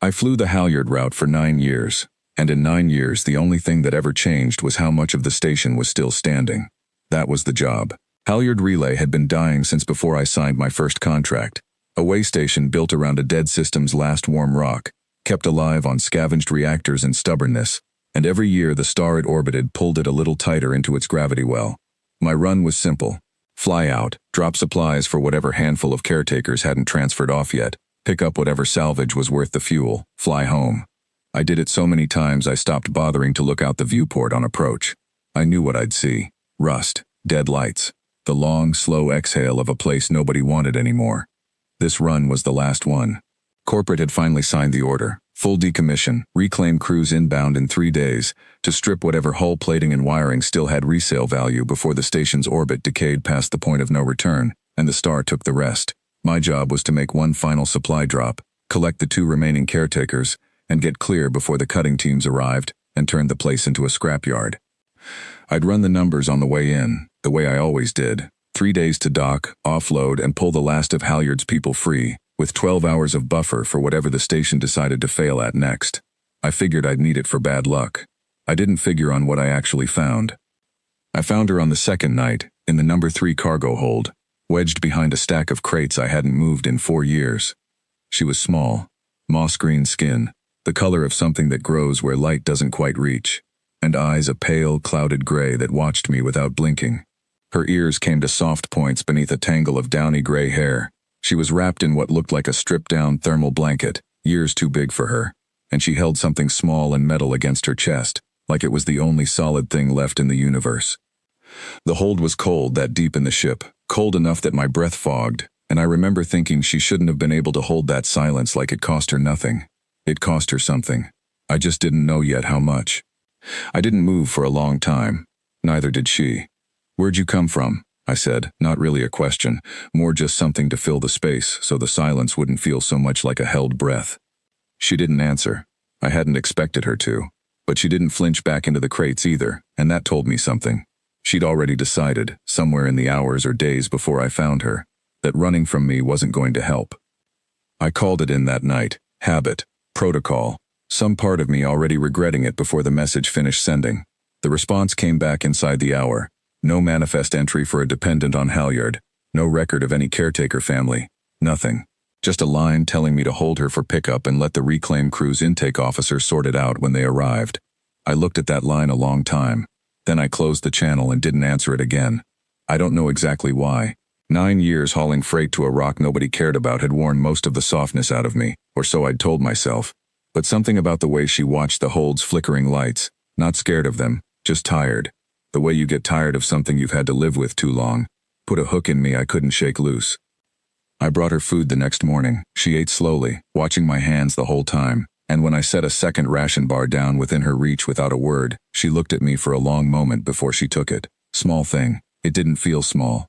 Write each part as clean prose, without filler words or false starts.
I flew the halyard route for 9 years, and in 9 years the only thing that ever changed was how much of the station was still standing. That was the job. Halyard relay had been dying since before I signed my first contract. A way station built around a dead system's last warm rock, kept alive on scavenged reactors and stubbornness, and every year the star it orbited pulled it a little tighter into its gravity well. My run was simple. Fly out, drop supplies for whatever handful of caretakers hadn't transferred off yet, pick up whatever salvage was worth the fuel, fly home. I did it so many times I stopped bothering to look out the viewport on approach. I knew what I'd see. Rust, dead lights, the long, slow exhale of a place nobody wanted anymore. This run was the last one. Corporate had finally signed the order. Full decommission, reclaim crews inbound in 3 days, to strip whatever hull plating and wiring still had resale value before the station's orbit decayed past the point of no return, and the star took the rest. My job was to make one final supply drop, collect the 2 remaining caretakers, and get clear before the cutting teams arrived and turned the place into a scrapyard. I'd run the numbers on the way in, the way I always did. 3 days to dock, offload, and pull the last of Halyard's people free, with 12 hours of buffer for whatever the station decided to fail at next. I figured I'd need it for bad luck. I didn't figure on what I actually found. I found her on the second night, in the number 3 cargo hold, wedged behind a stack of crates I hadn't moved in 4 years. She was small, moss-green skin, the color of something that grows where light doesn't quite reach, and eyes a pale, clouded gray that watched me without blinking. Her ears came to soft points beneath a tangle of downy gray hair. She was wrapped in what looked like a stripped-down thermal blanket, years too big for her, and she held something small and metal against her chest, like it was the only solid thing left in the universe. The hold was cold that deep in the ship, cold enough that my breath fogged, and I remember thinking she shouldn't have been able to hold that silence like it cost her nothing. It cost her something. I just didn't know yet how much. I didn't move for a long time. Neither did she. "Where'd you come from?" I said, not really a question, more just something to fill the space so the silence wouldn't feel so much like a held breath. She didn't answer. I hadn't expected her to. But she didn't flinch back into the crates either, and that told me something. She'd already decided, somewhere in the hours or days before I found her, that running from me wasn't going to help. I called it in that night. Habit. Protocol. Some part of me already regretting it before the message finished sending. The response came back inside the hour. No manifest entry for a dependent on Halyard. No record of any caretaker family. Nothing. Just a line telling me to hold her for pickup and let the reclaim crew's intake officer sort it out when they arrived. I looked at that line a long time. Then I closed the channel and didn't answer it again. I don't know exactly why. 9 years hauling freight to a rock nobody cared about had worn most of the softness out of me, or so I'd told myself. But something about the way she watched the hold's flickering lights, not scared of them, just tired. The way you get tired of something you've had to live with too long, put a hook in me I couldn't shake loose. I brought her food the next morning. She ate slowly, watching my hands the whole time, and when I set a second ration bar down within her reach without a word, she looked at me for a long moment before she took it. Small thing. It didn't feel small.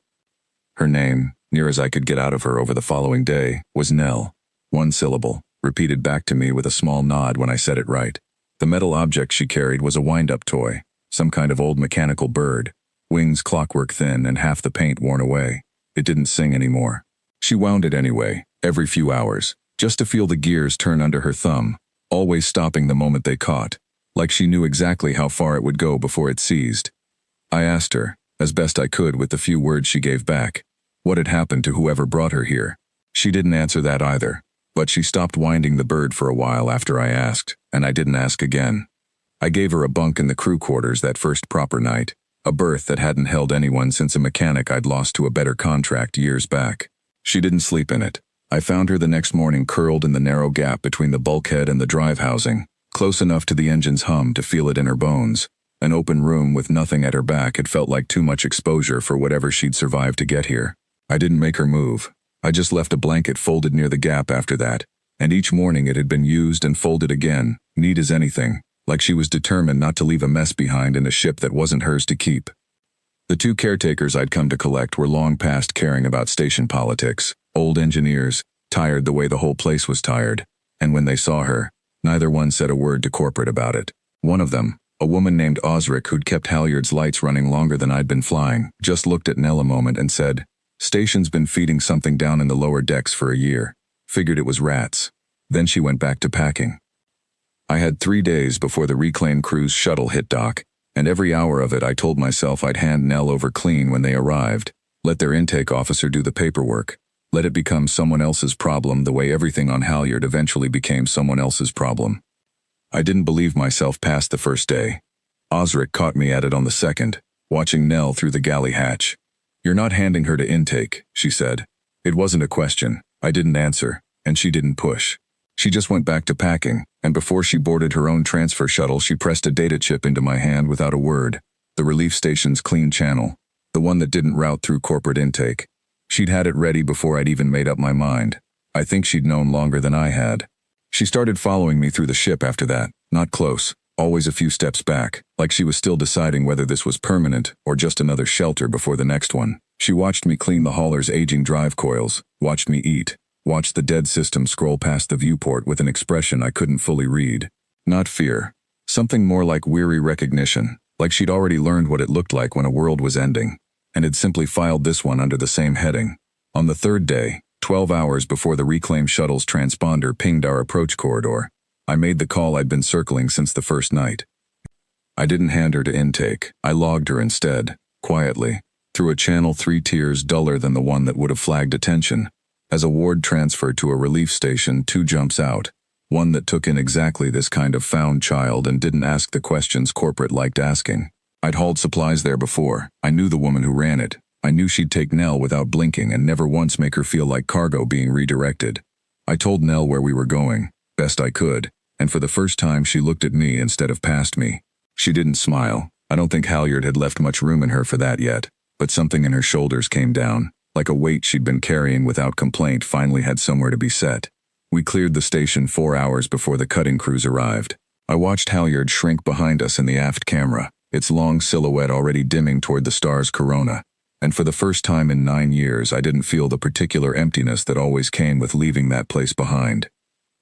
Her name, near as I could get out of her over the following day, was Nell. 1 syllable, repeated back to me with a small nod when I said it right. The metal object she carried was a wind-up toy. Some kind of old mechanical bird, wings clockwork thin and half the paint worn away. It didn't sing anymore. She wound it anyway, every few hours, just to feel the gears turn under her thumb, always stopping the moment they caught, like she knew exactly how far it would go before it seized. I asked her, as best I could with the few words she gave back, what had happened to whoever brought her here. She didn't answer that either, but she stopped winding the bird for a while after I asked, and I didn't ask again. I gave her a bunk in the crew quarters that first proper night, a berth that hadn't held anyone since a mechanic I'd lost to a better contract years back. She didn't sleep in it. I found her the next morning curled in the narrow gap between the bulkhead and the drive housing, close enough to the engine's hum to feel it in her bones. An open room with nothing at her back had felt like too much exposure for whatever she'd survived to get here. I didn't make her move. I just left a blanket folded near the gap after that, and each morning it had been used and folded again, neat as anything, like she was determined not to leave a mess behind in a ship that wasn't hers to keep. The 2 caretakers I'd come to collect were long past caring about station politics, old engineers, tired the way the whole place was tired, and when they saw her, neither one said a word to corporate about it. One of them, a woman named Osric who'd kept Halyard's lights running longer than I'd been flying, just looked at Nell a moment and said, "Station's been feeding something down in the lower decks for a year. Figured it was rats." Then she went back to packing. I had 3 days before the reclaim crew's shuttle hit dock, and every hour of it I told myself I'd hand Nell over clean when they arrived, let their intake officer do the paperwork, let it become someone else's problem the way everything on Halyard eventually became someone else's problem. I didn't believe myself past the first day. Osric caught me at it on the second, watching Nell through the galley hatch. "You're not handing her to intake," she said. It wasn't a question. I didn't answer, and she didn't push. She just went back to packing, and before she boarded her own transfer shuttle, she pressed a data chip into my hand without a word. The relief station's clean channel, the one that didn't route through corporate intake. She'd had it ready before I'd even made up my mind. I think she'd known longer than I had. She started following me through the ship after that, not close, always a few steps back, like she was still deciding whether this was permanent or just another shelter before the next one. She watched me clean the hauler's aging drive coils, watched me eat, watched the dead system scroll past the viewport with an expression I couldn't fully read. Not fear. Something more like weary recognition, like she'd already learned what it looked like when a world was ending, and had simply filed this one under the same heading. On the third day, 12 hours before the reclaim shuttle's transponder pinged our approach corridor, I made the call I'd been circling since the first night. I didn't hand her to intake. I logged her instead, quietly, through a channel 3 tiers duller than the one that would have flagged attention. As a ward transferred to a relief station 2 jumps out, one that took in exactly this kind of found child and didn't ask the questions corporate liked asking. I'd hauled supplies there before. I knew the woman who ran it. I knew she'd take Nell without blinking and never once make her feel like cargo being redirected. I told Nell where we were going, best I could, and for the first time she looked at me instead of past me. She didn't smile. I don't think Halyard had left much room in her for that yet, but something in her shoulders came down. Like a weight she'd been carrying without complaint finally had somewhere to be set. We cleared the station 4 hours before the cutting crews arrived. I watched Halyard shrink behind us in the aft camera, its long silhouette already dimming toward the star's corona. And for the first time in 9 years, I didn't feel the particular emptiness that always came with leaving that place behind.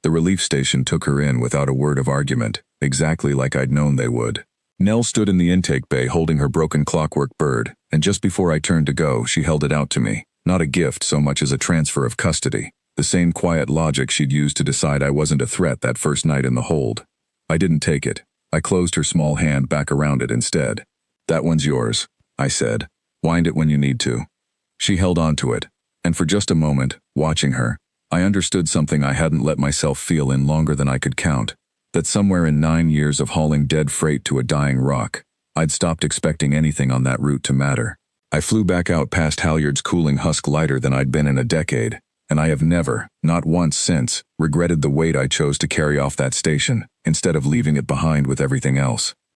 The relief station took her in without a word of argument, exactly like I'd known they would. Nell stood in the intake bay holding her broken clockwork bird, and just before I turned to go, she held it out to me. Not a gift so much as a transfer of custody. The same quiet logic she'd used to decide I wasn't a threat that first night in the hold. I didn't take it. I closed her small hand back around it instead. "That one's yours," I said. "Wind it when you need to." She held on to it, and for just a moment, watching her, I understood something I hadn't let myself feel in longer than I could count. That somewhere in 9 years of hauling dead freight to a dying rock, I'd stopped expecting anything on that route to matter. I flew back out past Halyard's cooling husk lighter than I'd been in a decade, and I have never, not once since, regretted the weight I chose to carry off that station, instead of leaving it behind with everything else.